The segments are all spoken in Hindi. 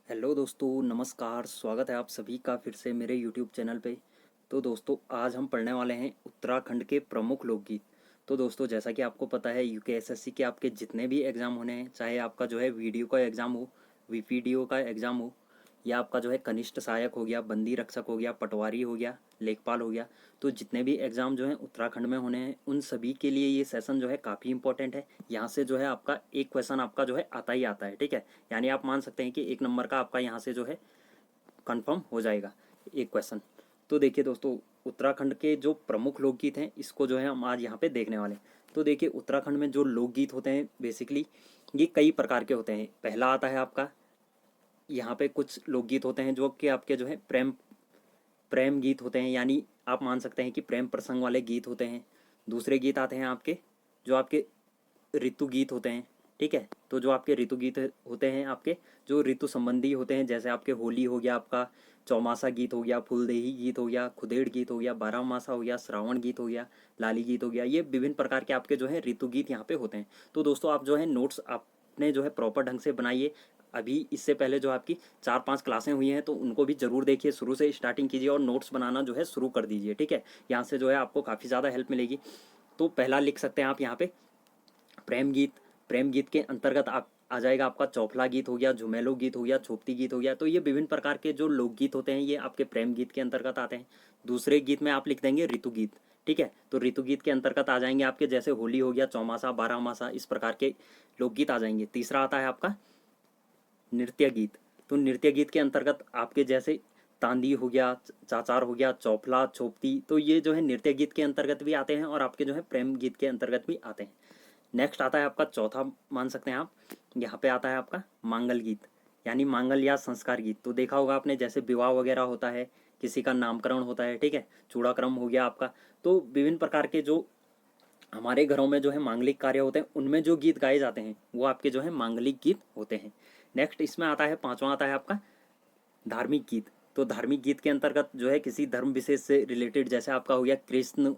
हेलो दोस्तों, नमस्कार। स्वागत है आप सभी का फिर से मेरे यूट्यूब चैनल पे। तो दोस्तों, आज हम पढ़ने वाले हैं उत्तराखंड के प्रमुख लोकगीत। तो दोस्तों, जैसा कि आपको पता है, यूकेएसएससी के आपके जितने भी एग्ज़ाम होने हैं, चाहे आपका जो है वीडियो का एग्ज़ाम हो, वीपीडीओ का एग्ज़ाम हो, या आपका जो है कनिष्ठ सहायक हो गया, बंदी रक्षक हो गया, पटवारी हो गया, लेखपाल हो गया, तो जितने भी एग्ज़ाम जो हैं उत्तराखंड में होने हैं, उन सभी के लिए ये सेशन जो है काफ़ी इंपॉर्टेंट है। यहाँ से जो है आपका एक क्वेश्चन आपका जो है आता ही आता है, ठीक है। यानी आप मान सकते हैं कि 1 नंबर का आपका यहाँ से जो है कंफर्म हो जाएगा एक क्वेश्चन। तो देखिए दोस्तों, उत्तराखंड के जो प्रमुख लोकगीत हैं, इसको जो है हम आज यहाँ पे देखने वाले हैं। तो देखिए, उत्तराखंड में जो लोकगीत होते हैं बेसिकली ये कई प्रकार के होते हैं। पहला आता है आपका, यहाँ पे कुछ लोकगीत होते हैं जो कि आपके जो है प्रेम प्रेम गीत होते हैं, यानी आप मान सकते हैं कि प्रेम प्रसंग वाले गीत होते हैं। दूसरे गीत आते हैं आपके जो आपके ऋतु गीत होते हैं, ठीक है। तो जो आपके ऋतु गीत होते हैं, आपके जो ऋतु संबंधी होते हैं, जैसे आपके होली हो गया, आपका चौमासा गीत हो गया, फूलदेही गीत हो गया, खुदेड़ गीत हो गया, बारहमासा हो गया, श्रावण गीत हो गया, लाली गीत हो गया। ये विभिन्न प्रकार के आपके जो है ऋतु गीत यहाँ पे होते हैं। तो दोस्तों, आप जो है नोट्स आपने जो है प्रॉपर ढंग से बनाइए। अभी इससे पहले जो आपकी 4-5 क्लासें हुई हैं, तो उनको भी ज़रूर देखिए, शुरू से स्टार्टिंग कीजिए और नोट्स बनाना जो है शुरू कर दीजिए, ठीक है। यहाँ से जो है आपको काफ़ी ज़्यादा हेल्प मिलेगी। तो पहला लिख सकते हैं आप यहाँ पे प्रेम गीत। प्रेम गीत के अंतर्गत आप आ जाएगा आपका चौफला गीत हो गया, झुमेलो गीत हो गया, छोपती गीत हो गया। तो ये विभिन्न प्रकार के जो लोकगीत होते हैं, ये आपके प्रेम गीत के अंतर्गत आते हैं। दूसरे गीत में आप लिख देंगे ऋतु गीत, ठीक है। तो ऋतु गीत के अंतर्गत आ जाएंगे आपके जैसे होली हो गया, चौमासा, बारहमासा, इस प्रकार के लोकगीत आ जाएंगे। तीसरा आता है आपका नृत्य गीत। तो नृत्य गीत के अंतर्गत आपके जैसे तांदी हो गया, चाचार हो गया, चौफला, छोपती, तो ये जो है नृत्य गीत के अंतर्गत भी आते हैं और आपके जो है प्रेम गीत के अंतर्गत भी आते हैं। नेक्स्ट आता है आपका चौथा, मान सकते हैं आप, यहाँ पे आता है आपका मांगल गीत, यानी मांगल या संस्कार गीत। तो देखा होगा आपने, जैसे विवाह वगैरह होता है, किसी का नामकरण होता है, ठीक है, चूड़ाक्रम हो गया आपका। तो विभिन्न प्रकार के जो हमारे घरों में जो है मांगलिक कार्य होते हैं, उनमें जो गीत गाए जाते हैं वो आपके जो है मांगलिक गीत होते हैं। नेक्स्ट इसमें आता है, पांचवा आता है आपका धार्मिक गीत। तो धार्मिक गीत के अंतर्गत जो है किसी धर्म विशेष से रिलेटेड, जैसे आपका हो गया कृष्ण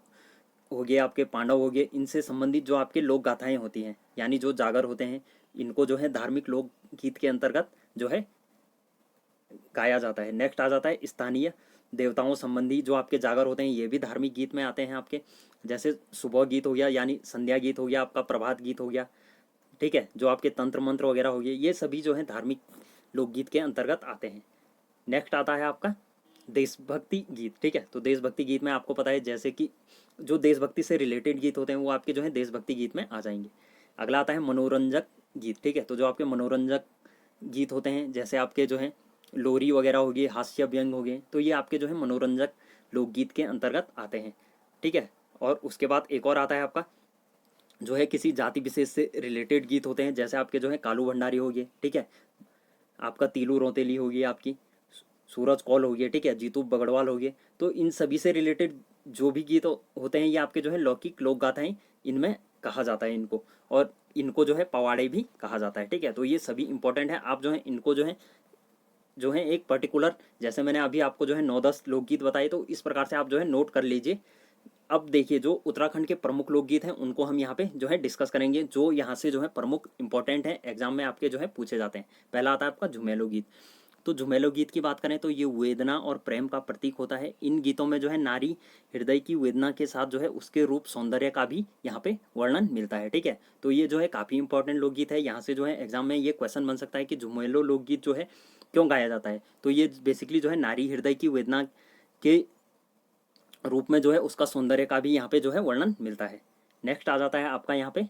हो गया, आपके पांडव हो गए, इनसे संबंधित जो आपके लोक गाथाएं होती हैं, यानी जो जागर होते हैं, इनको जो है धार्मिक लोक गीत के अंतर्गत जो है गाया जाता है। नेक्स्ट आ जाता है स्थानीय देवताओं संबंधी जो आपके जागर होते हैं, ये भी धार्मिक गीत में आते हैं आपके। जैसे सुबह गीत हो गया, यानी संध्या गीत हो गया, आपका प्रभात गीत हो गया, ठीक है, जो आपके तंत्र मंत्र वगैरह हो गए, ये सभी जो है धार्मिक लोकगीत के अंतर्गत आते हैं। नेक्स्ट आता है आपका देशभक्ति गीत, ठीक है। तो देशभक्ति गीत में आपको पता है, जैसे कि जो देशभक्ति से रिलेटेड गीत होते हैं वो आपके जो है देशभक्ति गीत में आ जाएंगे। अगला आता है मनोरंजक गीत, ठीक है। तो जो आपके मनोरंजक गीत होते हैं, जैसे आपके जो है लोरी वगैरह हो गई, हास्य व्यंग हो गए, तो ये आपके जो है मनोरंजक लोकगीत के अंतर्गत आते हैं, ठीक है। और उसके बाद एक और आता है आपका जो है किसी जाति विशेष से रिलेटेड गीत होते हैं, जैसे आपके जो है कालू भंडारी हो गए, ठीक है, आपका तीलू रोतेली होगी, आपकी सूरज कौल हो गया, ठीक है, जीतू बगड़वाल हो गए। तो इन सभी से रिलेटेड जो भी गीत होते हैं, ये आपके जो है लौकिक लोक गाथाएं इनमें कहा जाता है इनको। और इनको जो है पवाड़े भी कहा जाता है, ठीक है। तो ये सभी इंपॉर्टेंट है। आप जो है इनको जो है एक पर्टिकुलर, जैसे मैंने अभी आपको जो है 9-10 लोकगीत बताए, तो इस प्रकार से आप जो है नोट कर लीजिए। अब देखिए, जो उत्तराखंड के प्रमुख लोकगीत हैं उनको हम यहाँ पे जो है डिस्कस करेंगे, जो यहाँ से जो है प्रमुख इंपॉर्टेंट है, एग्जाम में आपके जो है पूछे जाते हैं। पहला आता है आपका झुमेलो गीत। तो झुमेलो गीत की बात करें तो ये वेदना और प्रेम का प्रतीक होता है। इन गीतों में जो है नारी हृदय की वेदना के साथ जो है उसके रूप सौंदर्य का भी यहाँ पे वर्णन मिलता है, ठीक है। तो ये जो है काफ़ी इंपॉर्टेंट लोकगीत है। यहाँ से जो है एग्जाम में ये क्वेश्चन बन सकता है कि झुमेलो लोकगीत जो है क्यों गाया जाता है। तो ये बेसिकली जो है नारी हृदय की वेदना के रूप में जो है उसका सौंदर्य का भी यहाँ पे जो है वर्णन मिलता है। नेक्स्ट आ जाता है आपका यहाँ पे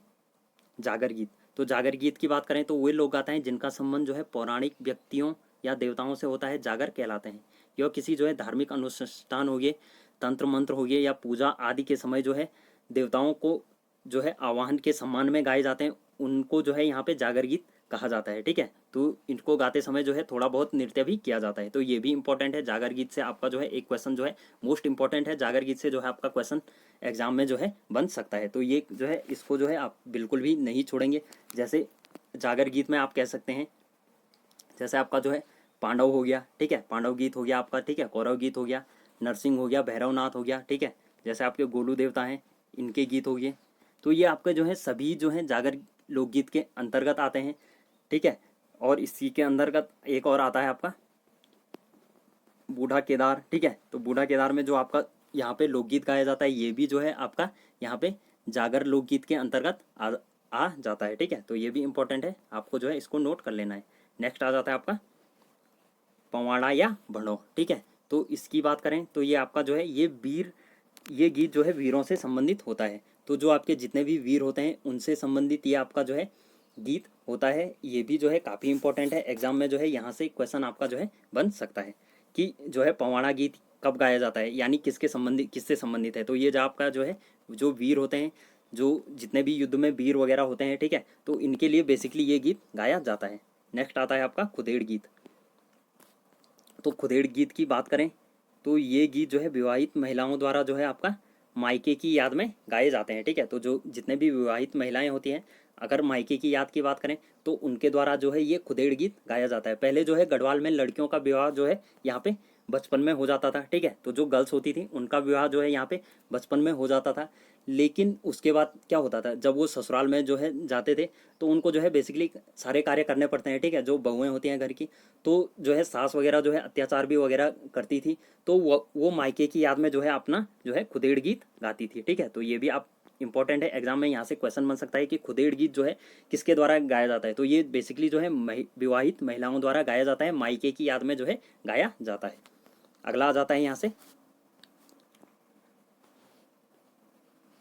जागर गीत। तो जागर गीत की बात करें तो वे लोग गाते हैं जिनका संबंध जो है पौराणिक व्यक्तियों या देवताओं से होता है, जागर कहलाते हैं। यह किसी जो है धार्मिक अनुष्ठान हो गए, तंत्र मंत्र हो गए या पूजा आदि के समय जो है देवताओं को जो है आवाहन के सम्मान में गाए जाते हैं, उनको जो है यहाँ पे जागर गीत कहा जाता है, ठीक है। तो इनको गाते समय जो है थोड़ा बहुत नृत्य भी किया जाता है। तो ये भी इंपॉर्टेंट है। जागर गीत से आपका जो है एक क्वेश्चन जो है मोस्ट इंपॉर्टेंट है, जागर गीत से जो है आपका क्वेश्चन एग्जाम में जो है बन सकता है। तो ये जो है इसको जो है आप बिल्कुल भी नहीं छोड़ेंगे। जैसे जागर गीत में आप कह सकते हैं, जैसे आपका जो है पांडव हो गया, ठीक है, पांडव गीत हो गया आपका, ठीक है, कौरव गीत हो गया, नरसिंह हो गया, भैरवनाथ हो गया, ठीक है, जैसे आपके गोलू देवता हैं, इनके गीत हो गए। तो ये आपके जो है सभी जो है जागर लोकगीत के अंतर्गत आते हैं, ठीक है। और इसी के अंतर्गत एक और आता है आपका बूढ़ा केदार, ठीक है। तो बूढ़ा केदार में जो आपका यहाँ पे लोकगीत गाया जाता है, ये भी जो है आपका यहाँ पे जागर लोकगीत के अंतर्गत आ जाता है, ठीक है। तो ये भी इंपॉर्टेंट है, आपको जो है इसको नोट कर लेना है। नेक्स्ट आ जाता है आपका पवाड़ा या भड़ो, ठीक है। तो इसकी बात करें तो ये आपका जो है ये गीत जो है वीरों से संबंधित होता है। तो जो आपके जितने भी वीर होते हैं उनसे संबंधित ये आपका जो है गीत होता है। ये भी जो है काफ़ी इंपॉर्टेंट है, एग्जाम में जो है यहाँ से क्वेश्चन आपका जो है बन सकता है कि जो है पवाड़ा गीत कब गाया जाता है, यानी किससे संबंधित है। तो ये जो आपका जो है जो वीर होते हैं, जो जितने भी युद्ध में वीर वगैरह होते हैं, ठीक है, तो इनके लिए बेसिकली ये गीत गाया जाता है। नेक्स्ट आता है आपका खुदेड़ गीत। तो खुदेड़ गीत की बात करें तो ये गीत जो है विवाहित महिलाओं द्वारा जो है आपका मायके की याद में गाए जाते हैं, ठीक है। तो जो जितने भी विवाहित महिलाएं होती हैं, अगर मायके की याद की बात करें तो उनके द्वारा जो है ये खुदेड़ गीत गाया जाता है। पहले जो है गढ़वाल में लड़कियों का विवाह जो है यहाँ पे बचपन में हो जाता था, ठीक है। तो जो गर्ल्स होती थी उनका विवाह जो है यहाँ पे बचपन में हो जाता था। लेकिन उसके बाद क्या होता था, जब वो ससुराल में जो है जाते थे तो उनको जो है बेसिकली सारे कार्य करने पड़ते हैं, ठीक है। जो बहुएं होती हैं घर की, तो जो है सास वगैरह जो है अत्याचार भी वगैरह करती थी, तो वो मायके की याद में जो है अपना जो है खुदेड़ गीत गाती थी, ठीक है। तो ये भी आप इंपॉर्टेंट है, एग्जाम में यहाँ से क्वेश्चन बन सकता है कि खुदेड़ गीत जो है किसके द्वारा गाया जाता है। तो ये बेसिकली जो है विवाहित महिलाओं द्वारा गाया जाता है, मायके की याद में जो है गाया जाता है। अगला आ जाता है यहाँ से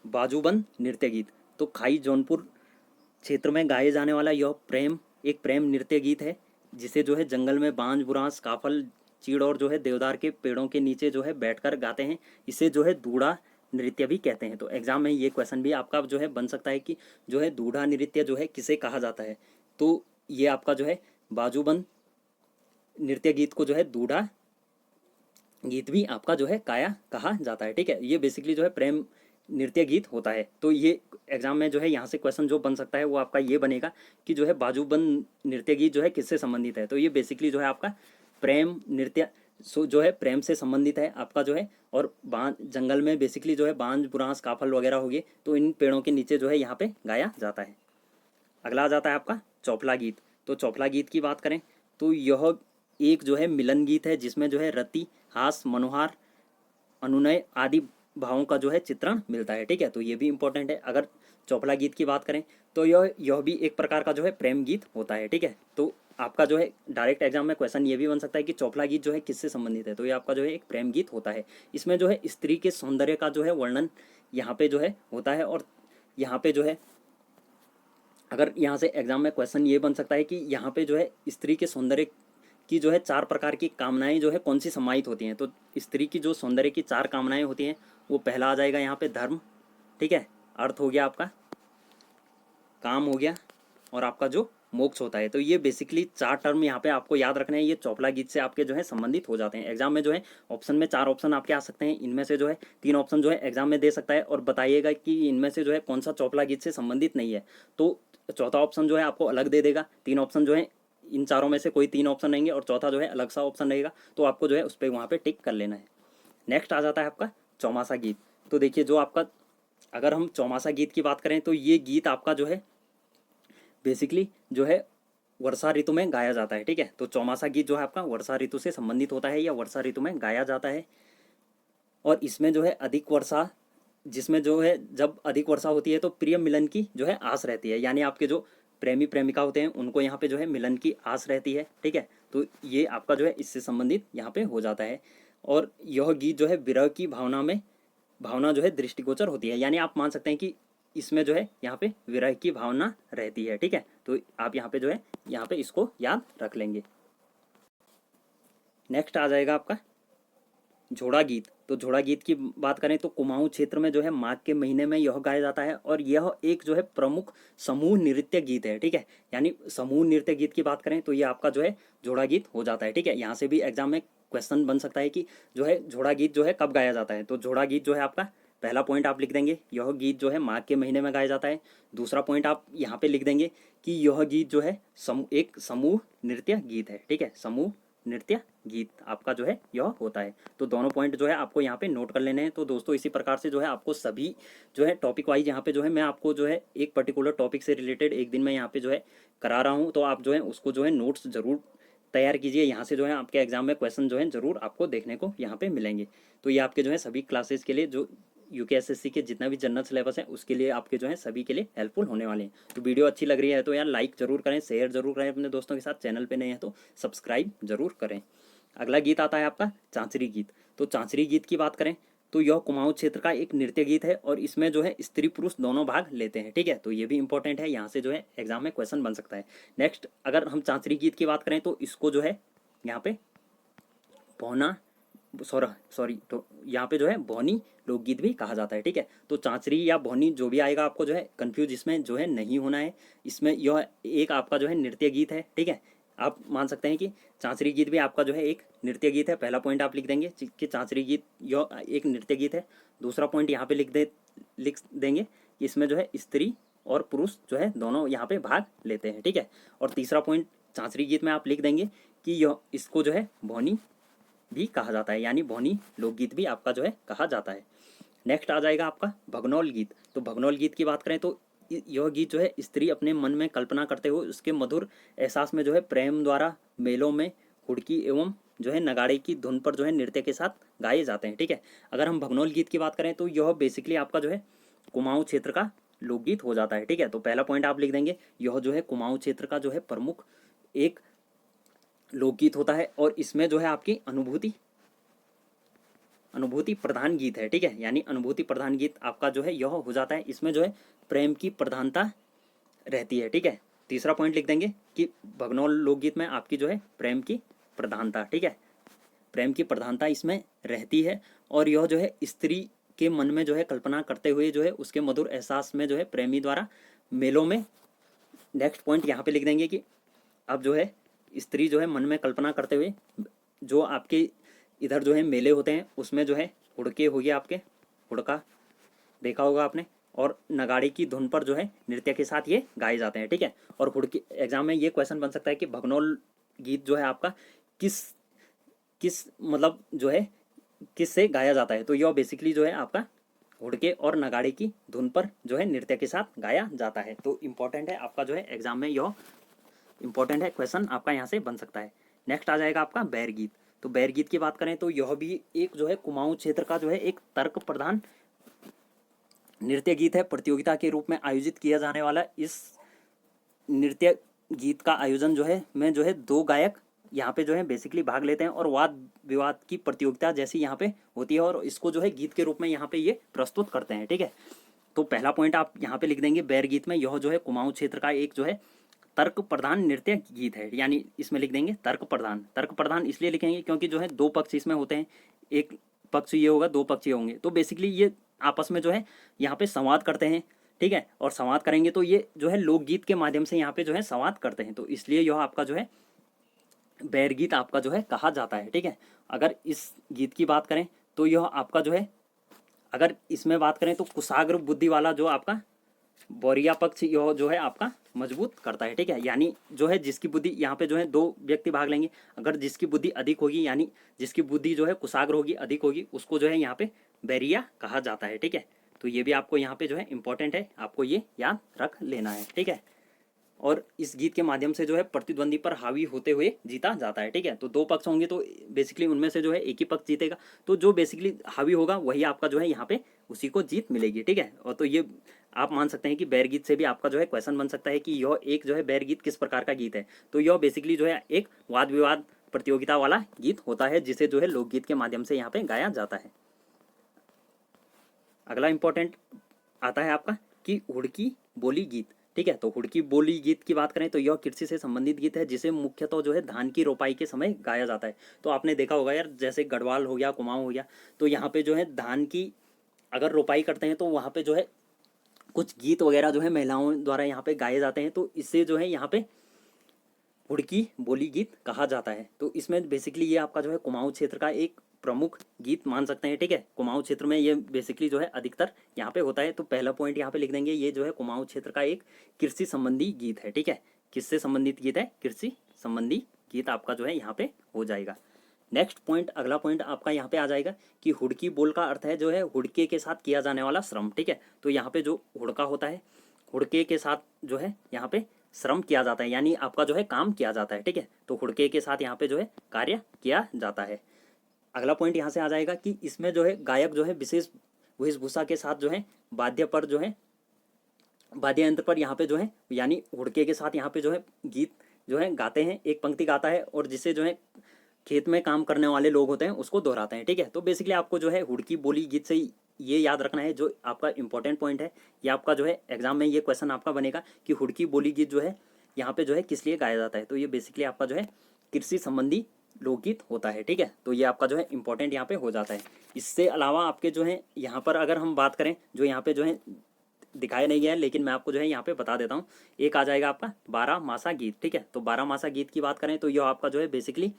बाजूबंद नृत्य गीत। तो खाई जौनपुर क्षेत्र में गाए जाने वाला यह एक प्रेम नृत्य गीत है, जिसे जो है जंगल में बांज बुरांस काफल चीड़ और जो है देवदार के पेड़ों के नीचे जो है बैठकर गाते हैं। इसे जो है दूढ़ा नृत्य भी कहते हैं। तो एग्जाम में ये क्वेश्चन भी आपका जो है बन सकता है कि जो है दूढ़ा नृत्य जो है किसे कहा जाता है। तो ये आपका जो है बाजूबंद नृत्य गीत को जो है दूढ़ा गीत भी आपका जो है कहा जाता है, ठीक है। ये बेसिकली जो है प्रेम नृत्य गीत होता है। तो ये एग्जाम में जो है यहाँ से क्वेश्चन जो बन सकता है वो आपका ये बनेगा कि जो है बाजूबंद नृत्य गीत जो है किससे संबंधित है। तो ये बेसिकली जो है आपका प्रेम नृत्य जो है प्रेम से संबंधित है आपका जो है। और जंगल में बेसिकली जो है बांज बुरांस काफल वगैरह हो गए, तो इन पेड़ों के नीचे जो है यहाँ पे गाया जाता है। अगला आ जाता है आपका चौपला गीत। तो चौपला गीत की बात करें तो यह एक जो है मिलन गीत है, जिसमें जो है रति हास मनोहार अनुनय आदि भावों का जो है चित्रण मिलता है, ठीक है। तो ये भी इंपॉर्टेंट है। अगर चौपला गीत की बात करें तो यह भी एक प्रकार का जो है प्रेम गीत होता है, ठीक है। तो आपका जो है डायरेक्ट एग्जाम में क्वेश्चन ये भी बन सकता है कि चौपला गीत जो है किससे संबंधित है। तो ये आपका जो है एक प्रेम गीत होता है। इसमें जो है स्त्री के सौंदर्य का जो है वर्णन यहाँ पे जो है होता है। और यहाँ पे जो है अगर यहाँ से एग्जाम में क्वेश्चन ये बन सकता है कि यहाँ पे जो है स्त्री के सौंदर्य की जो है 4 प्रकार की कामनाएं जो है कौन सी समाहित होती हैं। तो स्त्री की जो सौंदर्य की 4 कामनाएं होती हैं वो पहला आ जाएगा यहाँ पे धर्म, ठीक है, अर्थ हो गया आपका, काम हो गया, और आपका जो मोक्ष होता है। तो ये बेसिकली 4 टर्म यहाँ पे आपको याद रखने हैं। ये चौपला गीत से आपके जो है संबंधित हो जाते हैं। एग्जाम में जो है ऑप्शन में 4 ऑप्शन आपके आ सकते हैं, इनमें से जो है 3 ऑप्शन जो है एग्जाम में दे सकता है और बताइएगा कि इनमें से जो है कौन सा चौपला गीत से संबंधित नहीं है। तो चौथा ऑप्शन जो है आपको अलग दे देगा। 3 ऑप्शन जो है इन चारों में से कोई 3 ऑप्शन रहेंगे और चौथा जो है अलग सा ऑप्शन रहेगा। तो आपको जो है उस पर वहाँ पे टिक कर लेना है। नेक्स्ट आ जाता है आपका चौमासा गीत। तो देखिए जो आपका अगर हम चौमासा गीत की बात करें तो ये गीत आपका जो है बेसिकली जो है वर्षा ऋतु में गाया जाता है, ठीक है। तो चौमासा गीत जो है आपका वर्षा ऋतु से संबंधित होता है या वर्षा ऋतु में गाया जाता है। और इसमें जो है अधिक वर्षा, जिसमें जो है जब अधिक वर्षा होती है तो प्रिय मिलन की जो है आस रहती है, यानी आपके जो प्रेमी प्रेमिका होते हैं उनको यहाँ पे जो है मिलन की आस रहती है, ठीक है। तो ये आपका जो है इससे संबंधित यहाँ पे हो जाता है। और यह गीत जो है विरह की भावना जो है दृष्टिगोचर होती है, यानी आप मान सकते हैं कि इसमें जो है यहाँ पे विरह की भावना रहती है, ठीक है। तो आप यहाँ पे जो है यहाँ पे इसको याद रख लेंगे। नेक्स्ट आ जाएगा आपका झोड़ा गीत। तो झोड़ा गीत की बात करें तो कुमाऊं क्षेत्र में जो है माघ के महीने में यह गाया जाता है और यह एक जो है प्रमुख समूह नृत्य गीत है, ठीक है। यानी समूह नृत्य गीत की बात करें तो ये आपका जो है झोड़ा गीत हो जाता है, ठीक है। यहाँ से भी एग्जाम में क्वेश्चन बन सकता है कि जो है झोड़ा गीत जो है कब गाया जाता है। तो झोड़ा गीत जो है आपका पहला पॉइंट आप लिख देंगे, यह गीत जो है माघ के महीने में गाया जाता है। दूसरा पॉइंट आप यहाँ पे लिख देंगे कि यह गीत जो है एक समूह नृत्य गीत है, ठीक है, समूह नृत्य गीत आपका जो है यह होता है। तो दोनों पॉइंट जो है आपको यहाँ पे नोट कर लेने हैं। तो दोस्तों इसी प्रकार से जो है आपको सभी जो है टॉपिक वाइज यहाँ पे जो है मैं आपको जो है एक पर्टिकुलर टॉपिक से रिलेटेड एक दिन में यहाँ पे जो है करा रहा हूँ। तो आप जो है उसको जो है नोट्स जरूर तैयार कीजिए। यहाँ से जो है आपके एग्जाम में क्वेश्चन जो है जरूर आपको देखने को यहाँ पे मिलेंगे। तो ये आपके जो है सभी क्लासेस के लिए जो यूकेएसएससी के जितना भी जनरल सिलेबस है उसके लिए आपके जो है सभी के लिए हेल्पफुल होने वाले हैं। तो वीडियो अच्छी लग रही है तो यार लाइक जरूर करें, शेयर जरूर करें अपने दोस्तों के साथ। चैनल पे नए हैं तो सब्सक्राइब जरूर करें। अगला गीत आता है आपका चांचरी गीत। तो चांचरी गीत की बात करें तो यह कुमाऊं क्षेत्र का एक नृत्य गीत है और इसमें जो है स्त्री पुरुष दोनों भाग लेते हैं। ठीक है, तो ये भी इंपॉर्टेंट है, यहाँ से जो है एग्जाम में क्वेश्चन बन सकता है। नेक्स्ट अगर हम चांचरी गीत की बात करें तो इसको जो है यहाँ पे भौना सॉरी तो यहाँ पे जो है भौनी लोकगीत भी कहा जाता है। ठीक है, तो चांचरी या भौनी जो भी आएगा आपको जो है कंफ्यूज इसमें जो है नहीं होना है। इसमें यह एक आपका जो है नृत्य गीत है। ठीक है, आप मान सकते हैं कि चांचरी गीत भी आपका जो है एक नृत्य गीत है। पहला पॉइंट आप लिख देंगे कि चांचरी गीत यह एक नृत्य गीत है। दूसरा पॉइंट यहाँ पे लिख देंगे कि इसमें जो है स्त्री और पुरुष जो है दोनों यहाँ पे भाग लेते हैं। ठीक है, और तीसरा पॉइंट चांचरी गीत में आप लिख देंगे कि यह इसको जो है भौनी भी कहा जाता है, यानी भौनी लोकगीत भी आपका जो है कहा जाता है। नेक्स्ट आ जाएगा आपका भगनौल गीत। तो भगनौल गीत की बात करें तो यह गीत जो है स्त्री अपने मन में कल्पना करते हुए उसके मधुर एहसास में जो है प्रेम द्वारा मेलों में हुड़की एवं जो है नगाड़े की धुन पर जो है नृत्य के साथ गाए जाते हैं। ठीक है, अगर हम भगनौल गीत की बात करें तो यह बेसिकली आपका जो है कुमाऊं क्षेत्र का लोकगीत हो जाता है। ठीक है, तो पहला पॉइंट आप लिख देंगे यह जो है कुमाऊं क्षेत्र का जो है प्रमुख एक लोकगीत होता है और इसमें जो है आपकी अनुभूति प्रधान गीत है। ठीक है, यानी अनुभूति प्रधान गीत आपका जो है यह हो जाता है। इसमें जो है प्रेम की प्रधानता रहती है। ठीक है, तीसरा पॉइंट लिख देंगे कि भगनौल लोकगीत में आपकी जो है प्रेम की प्रधानता, ठीक है, प्रेम की प्रधानता इसमें रहती है और यह जो है स्त्री के मन में जो है कल्पना करते हुए जो है उसके मधुर एहसास में जो है प्रेमी द्वारा मेलों में। नेक्स्ट पॉइंट यहाँ पे लिख देंगे कि अब जो है स्त्री जो है मन में कल्पना करते हुए जो आपके इधर जो है मेले होते हैं उसमें जो है हुड़के हो गया, आपके हुड़का देखा होगा आपने, और नगाड़े की धुन पर जो है नृत्य के साथ ये गाए जाते हैं। ठीक है, और हुड़के एग्जाम में ये क्वेश्चन बन सकता है कि भगनौल गीत जो है आपका किस किस मतलब जो है किस से गाया जाता है। तो यह बेसिकली जो है आपका हुड़के और नगाड़े की धुन पर जो है नृत्य के साथ गाया जाता है। तो इम्पोर्टेंट है आपका जो है एग्जाम में यह इंपॉर्टेंट है, क्वेश्चन आपका यहाँ से बन सकता है। नेक्स्ट आ जाएगा आपका बैर गीत। तो बैर गीत की बात करें तो यह भी एक जो है कुमाऊं क्षेत्र का जो है एक तर्क प्रधान नृत्य गीत है। प्रतियोगिता के रूप में आयोजित किया जाने वाला इस नृत्य गीत का आयोजन जो है में जो है दो गायक यहाँ पे जो है बेसिकली भाग लेते हैं और वाद विवाद की प्रतियोगिता जैसी यहाँ पे होती है और इसको जो है गीत के रूप में यहाँ पे ये प्रस्तुत करते हैं। ठीक है, तो पहला पॉइंट आप यहाँ पे लिख देंगे बैर गीत में यह जो है कुमाऊं क्षेत्र का एक जो है तर्क प्रधान नृत्य गीत है, यानी इसमें लिख देंगे तर्क प्रधान। तर्क प्रधान इसलिए लिखेंगे क्योंकि जो है दो पक्ष इसमें होते हैं, एक पक्ष ये होगा दो पक्ष ये होंगे, तो बेसिकली ये आपस में जो है यहाँ पे संवाद करते हैं। ठीक है, और संवाद करेंगे तो ये जो है लोकगीत के माध्यम से यहाँ पे जो है संवाद करते हैं, तो इसलिए यह आपका जो है बैर गीत आपका जो है कहा जाता है। ठीक है, अगर इस गीत की बात करें तो यह आपका जो है अगर इसमें बात करें तो कुशाग्र बुद्धि वाला जो आपका बोरिया पक्ष यह जो है आपका मजबूत करता है। ठीक है, यानी जो है जिसकी बुद्धि यहाँ पे जो है दो व्यक्ति भाग लेंगे, अगर जिसकी बुद्धि अधिक होगी यानी जिसकी बुद्धि जो है कुशाग्र होगी अधिक होगी उसको जो है यहाँ पे बैरिया कहा जाता है। ठीक है, तो ये भी आपको यहाँ पे जो है इंपॉर्टेंट है, आपको ये याद रख लेना है। ठीक है, और इस गीत के माध्यम से जो है प्रतिद्वंदी पर हावी होते हुए जीता जाता है। ठीक है, तो दो पक्ष होंगे तो बेसिकली उनमें से जो है एक ही पक्ष जीतेगा, तो जो बेसिकली हावी होगा वही आपका जो है यहाँ पे उसी को जीत मिलेगी। ठीक है, और तो ये आप मान सकते हैं कि बैर गीत से भी आपका जो है क्वेश्चन बन सकता है कि यह एक जो है बैर गीत किस प्रकार का गीत है। तो यह बेसिकली जो है एक वाद विवाद प्रतियोगिता वाला गीत होता है जिसे जो है लोकगीत के माध्यम से यहाँ पे गाया जाता है। अगला इंपॉर्टेंट आता है आपका कि हुड़की बोली गीत। ठीक है, तो हुड़की बोली गीत की बात करें तो यह कृषि से संबंधित गीत है जिसे मुख्यतः जो है धान की रोपाई के समय गाया जाता है। तो आपने देखा होगा यार जैसे गढ़वाल हो गया, कुमाऊं हो गया, तो यहाँ पे जो है धान की अगर रोपाई करते हैं तो वहाँ पे जो है कुछ गीत वगैरह जो है महिलाओं द्वारा यहाँ पे गाए जाते हैं, तो इससे जो है यहाँ पे हुड़की बोली गीत कहा जाता है। तो इसमें बेसिकली ये आपका जो है कुमाऊं क्षेत्र का एक प्रमुख गीत मान सकते हैं। ठीक है, कुमाऊं क्षेत्र में ये बेसिकली जो है अधिकतर यहाँ पे होता है। तो पहला पॉइंट यहाँ पे लिख देंगे ये जो है कुमाऊं क्षेत्र का एक कृषि संबंधी गीत है। ठीक है, किससे संबंधित गीत है? कृषि संबंधी गीत आपका जो है यहाँ पे हो जाएगा। नेक्स्ट पॉइंट, अगला पॉइंट आपका यहाँ पे आ जाएगा कि हुड़की बोल का अर्थ है जो है हुड़के के साथ किया जाने वाला श्रम। ठीक है, तो यहाँ पे जो हुड़का होता है, हुड़के के साथ जो है यहाँ पे श्रम किया जाता है, यानी आपका जो है काम किया जाता है। ठीक है, तो हुड़के के साथ यहाँ पे जो है कार्य किया जाता है। अगला पॉइंट यहाँ से आ जाएगा कि इसमें जो है गायक जो है विशेष वेशभूषा के साथ जो है वाद्य पर जो है वाद्य यंत्र पर यहाँ पे जो है यानी हुड़के के साथ यहाँ पे जो है गीत जो है गाते हैं, एक पंक्ति गाता है और जिसे जो है खेत में काम करने वाले लोग होते हैं उसको दोहराते हैं। ठीक है, तो बेसिकली आपको जो है हुड़की बोली गीत से ये याद रखना है, जो आपका इंपॉर्टेंट पॉइंट है। ये आपका जो है एग्जाम में ये क्वेश्चन आपका बनेगा कि हुड़की बोली गीत जो है यहाँ पे जो है किस लिए गाया जाता है। तो ये बेसिकली आपका जो है कृषि संबंधी लोकगीत होता है। ठीक है, तो ये आपका जो है इंपॉर्टेंट यहाँ पे हो जाता है। इससे अलावा आपके जो है यहाँ पर अगर हम बात करें, जो यहाँ पे जो है दिखाया नहीं गया है लेकिन मैं आपको जो है यहाँ पे बता देता हूँ, एक आ जाएगा आपका 12 मासा गीत। ठीक है, तो 12 मासा गीत की बात करें तो यह आपका जो है बेसिकली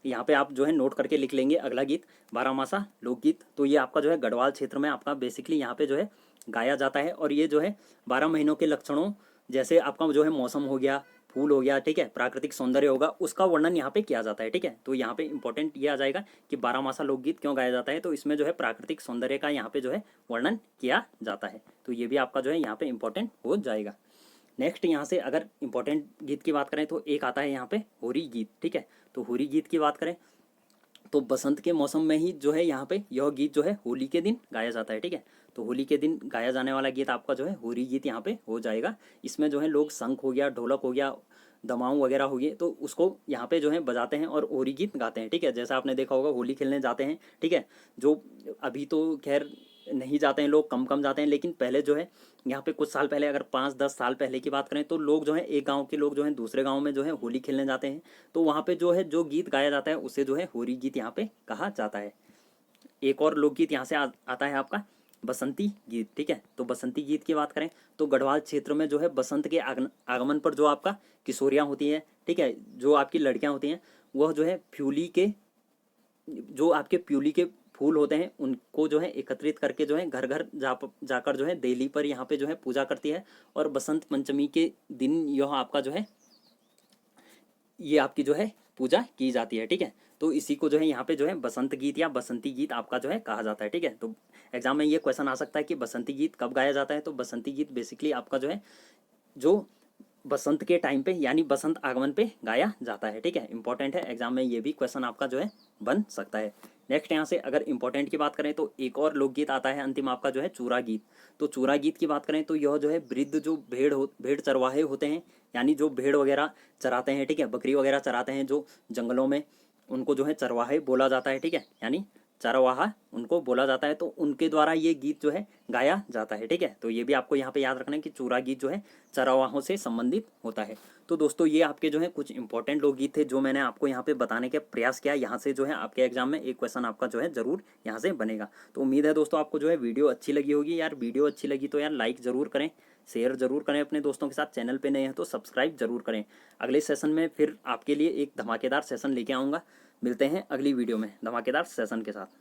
यहाँ पे आप जो है नोट करके लिख लेंगे अगला गीत 12 मासा लोकगीत। तो ये आपका जो है गढ़वाल क्षेत्र में आपका बेसिकली यहाँ पे जो है गाया जाता है और ये जो है 12 महीनों के लक्षणों, जैसे आपका जो है मौसम हो गया, फूल हो गया, ठीक है, प्राकृतिक सौंदर्य होगा, उसका वर्णन यहाँ पे किया जाता है। ठीक है, तो यहाँ पे इंपॉर्टेंट ये आ जाएगा कि 12 मासा लोकगीत क्यों गाया जाता है, तो इसमें जो है प्राकृतिक सौंदर्य का यहाँ पे जो है वर्णन किया जाता है। तो ये भी आपका जो है यहाँ पे इंपॉर्टेंट हो जाएगा। नेक्स्ट यहाँ से अगर इंपॉर्टेंट गीत की बात करें तो एक आता है यहाँ पे होरी गीत। ठीक है, तो होरी गीत की बात करें तो बसंत के मौसम में ही जो है यहाँ पे यह गीत जो है होली के दिन गाया जाता है। ठीक है, तो होली के दिन गाया जाने वाला गीत आपका जो है होरी गीत यहाँ पे हो जाएगा। इसमें जो है लोग शंख हो गया, ढोलक हो गया, दमाऊ वगैरह हो गए, तो उसको यहाँ पे जो है बजाते हैं और होरी गीत गाते हैं। ठीक है, जैसा आपने देखा होगा होली खेलने जाते हैं। ठीक है, जो अभी तो खैर नहीं जाते हैं लोग, कम कम जाते हैं, लेकिन पहले जो है यहाँ पे कुछ साल पहले, अगर 5-10 साल पहले की बात करें तो लोग जो है एक गांव के लोग जो है दूसरे गांव में जो है होली खेलने जाते हैं, तो वहाँ पे जो है जो गीत गाया जाता है उसे जो है होरी गीत यहाँ पे कहा जाता है। एक और लोकगीत यहाँ से आता है आपका बसंती गीत। ठीक है, तो बसंती गीत की बात करें तो गढ़वाल क्षेत्र में जो है बसंत के आगमन पर जो आपका किशोरियाँ होती हैं, ठीक है, जो आपकी लड़कियाँ होती हैं, वह जो है फ्यूली के जो आपके प्यूली के फूल होते हैं उनको जो है एकत्रित करके जो है घर घर जाकर जो है देली पर यहाँ पे जो है पूजा करती है। और बसंत पंचमी के दिन यह आपका जो है ये आपकी जो है पूजा की जाती है। ठीक है, तो इसी को जो है यहाँ पे जो है बसंत गीत या बसंती गीत आपका जो है कहा जाता है। ठीक है, तो एग्जाम में ये क्वेश्चन आ सकता है कि बसंती गीत कब गाया जाता है, तो बसंती गीत बेसिकली आपका जो है जो बसंत के टाइम पे यानी बसंत आगमन पे गाया जाता है। ठीक है, इंपॉर्टेंट है, एग्जाम में ये भी क्वेश्चन आपका जो है बन सकता है। नेक्स्ट यहाँ से अगर इंपॉर्टेंट की बात करें तो एक और लोकगीत आता है अंतिम आपका जो है चूरा गीत। तो चूरा गीत की बात करें तो यह जो है वृद्ध जो भेड़ चरवाहे होते हैं, यानी जो भेड़ वगैरह चराते हैं, ठीक है, बकरी वगैरह चराते हैं जो जंगलों में, उनको जो है चरवाहे बोला जाता है। ठीक है, यानी चरवाहा उनको बोला जाता है, तो उनके द्वारा ये गीत जो है गाया जाता है। ठीक है, तो ये भी आपको यहाँ पे याद रखना है कि चूरा गीत जो है चरवाहों से संबंधित होता है। तो दोस्तों ये आपके जो है कुछ इंपॉर्टेंट लोकगीत थे जो मैंने आपको यहाँ पे बताने का प्रयास किया। यहाँ से जो है आपके एग्जाम में एक क्वेश्चन आपका जो है जरूर यहाँ से बनेगा। तो उम्मीद है दोस्तों आपको जो है वीडियो अच्छी लगी होगी। यार वीडियो अच्छी लगी तो यार लाइक ज़रूर करें, शेयर जरूर करें अपने दोस्तों के साथ, चैनल पे नए हैं तो सब्सक्राइब जरूर करें। अगले सेशन में फिर आपके लिए एक धमाकेदार सेशन लेके आऊँगा। मिलते हैं अगली वीडियो में धमाकेदार सेशन के साथ।